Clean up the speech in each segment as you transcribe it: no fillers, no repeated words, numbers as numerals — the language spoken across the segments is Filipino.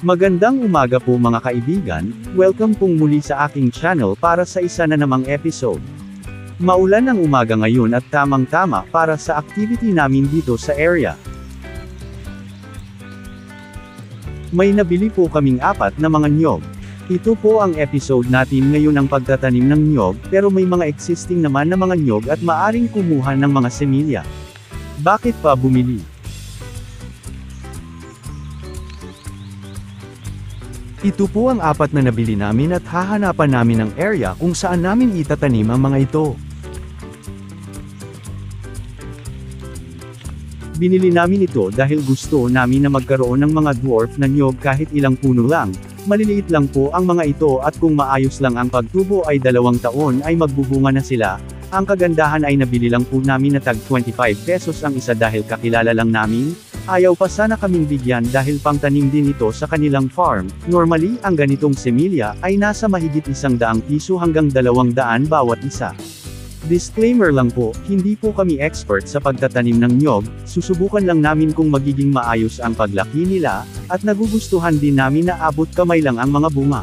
Magandang umaga po mga kaibigan, welcome pong muli sa aking channel para sa isa na namang episode. Maulan ang umaga ngayon at tamang-tama para sa activity namin dito sa area. May nabili po kaming 4 na mga niyog. Ito po ang episode natin ngayon ng pagtatanim ng niyog, pero may mga existing naman na mga niyog at maaring kumuha ng mga semilya. Bakit pa bumili? Ito po ang 4 na nabili namin at hahanapan namin ng area kung saan namin itatanim ang mga ito. Binili namin ito dahil gusto namin na magkaroon ng mga dwarf na niyog kahit ilang puno lang. Maliliit lang po ang mga ito at kung maayos lang ang pagtubo ay 2 taon ay magbubunga na sila. Ang kagandahan ay nabili lang po namin na tag 25 pesos ang isa dahil kakilala lang namin. Ayaw pa sana kaming bigyan dahil pangtanim din ito sa kanilang farm. Normally, ang ganitong semilya ay nasa mahigit 100 piso hanggang 200 bawat isa. Disclaimer lang po, hindi po kami expert sa pagtatanim ng niyog, susubukan lang namin kung magiging maayos ang paglaki nila, at nagugustuhan din namin na abot kamay lang ang mga bunga.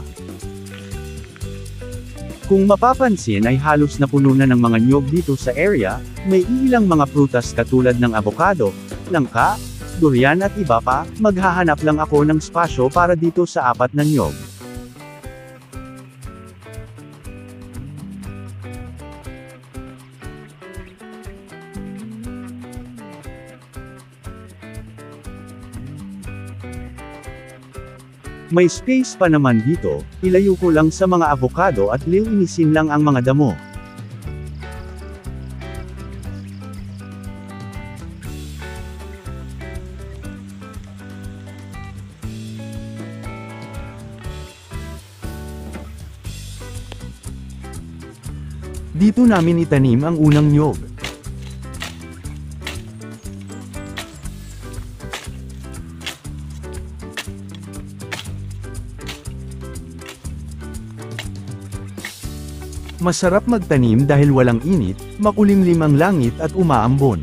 Kung mapapansin ay halos napuno na ng mga niyog dito sa area, may ilang mga prutas katulad ng avocado, langka, durian at iba pa, maghahanap lang ako ng spasyo para dito sa 4 na niyog. May space pa naman dito, ilayo ko lang sa mga avocado at lilinisin lang ang mga damo. Dito namin itanim ang unang niyog. Masarap magtanim dahil walang init, makulimlim ang langit at umaambon.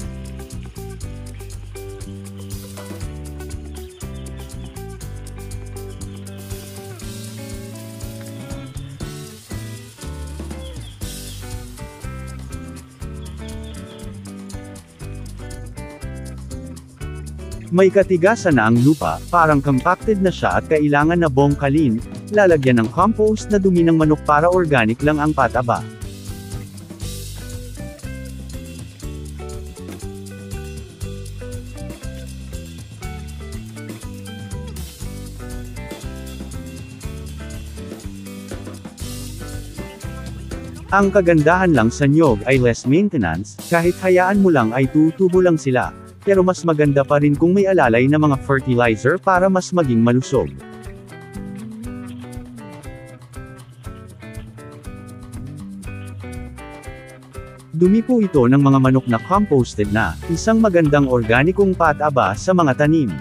May katigasan na ang lupa, parang compacted na siya at kailangan na bongkalin, lalagyan ng compost na dumi ng manok para organic lang ang pataba. Ang kagandahan lang sa niyog ay less maintenance, kahit hayaan mo lang ay tutubo lang sila. Pero mas maganda pa rin kung may alalay na mga fertilizer para mas maging malusog. Dumi po ito ng mga manok na composted na, isang magandang organikong pataba sa mga tanim.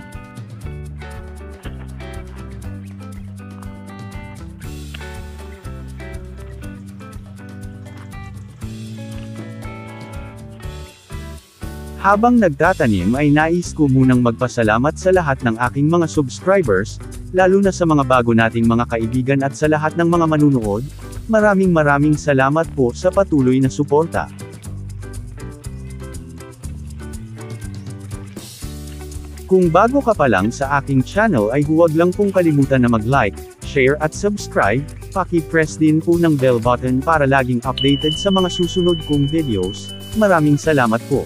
Habang nagtatanim ay nais ko munang magpasalamat sa lahat ng aking mga subscribers, lalo na sa mga bago nating mga kaibigan at sa lahat ng mga manunood. Maraming salamat po sa patuloy na suporta. Kung bago ka pa lang sa aking channel ay huwag lang pong kalimutan na mag-like, share at subscribe, paki-press din po ng bell button para laging updated sa mga susunod kong videos. Maraming salamat po.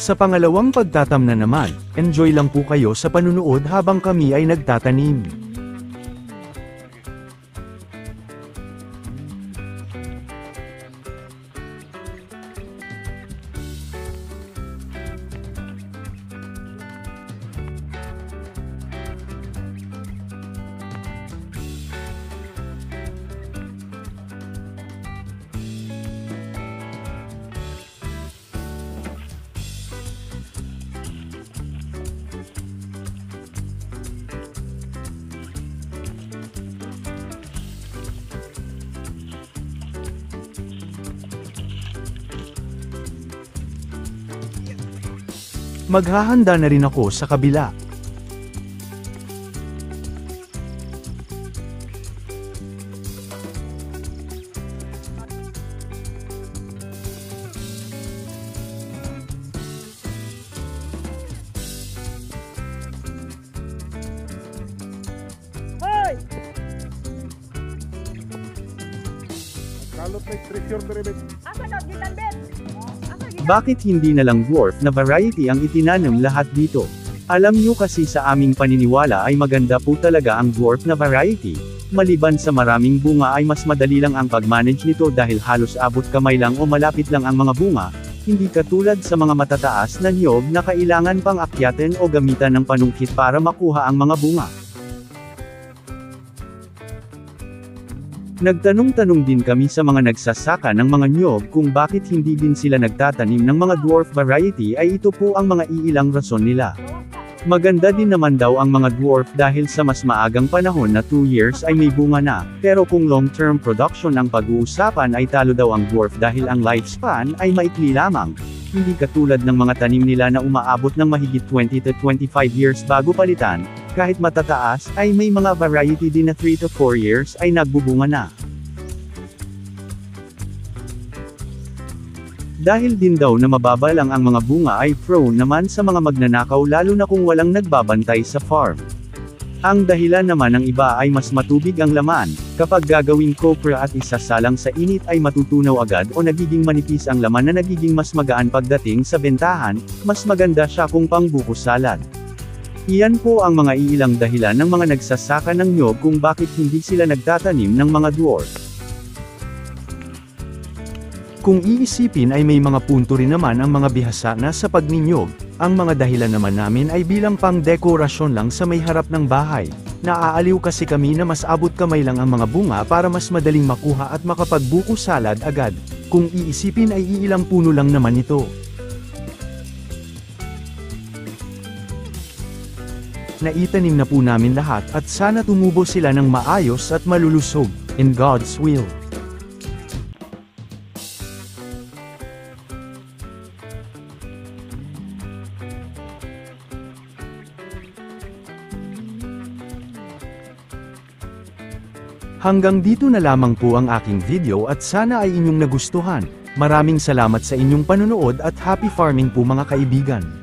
Sa pangalawang pagtatam na naman, enjoy lang po kayo sa panunood habang kami ay nagtatanim. Maghahanda na rin ako sa kabila. Bakit hindi na lang dwarf na variety ang itinanong lahat dito? Alam nyo kasi sa aming paniniwala ay maganda po talaga ang dwarf na variety. Maliban sa maraming bunga ay mas madali lang ang pag-manage nito dahil halos abot kamay lang o malapit lang ang mga bunga, hindi katulad sa mga matataas na niyog na kailangan pang akyatin o gamitan ng panungkit para makuha ang mga bunga. Nagtanong-tanong din kami sa mga nagsasaka ng mga niyog kung bakit hindi din sila nagtatanim ng mga dwarf variety ay ito po ang mga iilang rason nila. Maganda din naman daw ang mga dwarf dahil sa mas maagang panahon na 2 years ay may bunga na, pero kung long-term production ang pag-uusapan ay talo daw ang dwarf dahil ang lifespan ay maikli lamang. Hindi katulad ng mga tanim nila na umaabot ng mahigit 20 to 25 years bago palitan. Kahit matataas, ay may mga variety din na 3 to 4 years ay nagbubunga na. Dahil din daw na mababa lang ang mga bunga ay prone naman sa mga magnanakaw lalo na kung walang nagbabantay sa farm. Ang dahilan naman ng iba ay mas matubig ang laman, kapag gagawing copra at isasalang sa init ay matutunaw agad o nagiging manipis ang laman na nagiging mas magaan pagdating sa bentahan, mas maganda siya kung pangbuko salad. Iyan po ang mga iilang dahilan ng mga nagsasaka ng niyog kung bakit hindi sila nagtatanim ng mga dwarf. Kung iisipin ay may mga punto rin naman ang mga bihasa na sa pagninyog, ang mga dahilan naman namin ay bilang pang dekorasyon lang sa may harap ng bahay. Naaaliw kasi kami na mas abot kamay lang ang mga bunga para mas madaling makuha at makapagbuko salad agad. Kung iisipin ay iilang puno lang naman ito. Naitanim na po namin lahat at sana tumubo sila ng maayos at malulusog, in God's will. Hanggang dito na lamang po ang aking video at sana ay inyong nagustuhan. Maraming salamat sa inyong panonood at happy farming po mga kaibigan.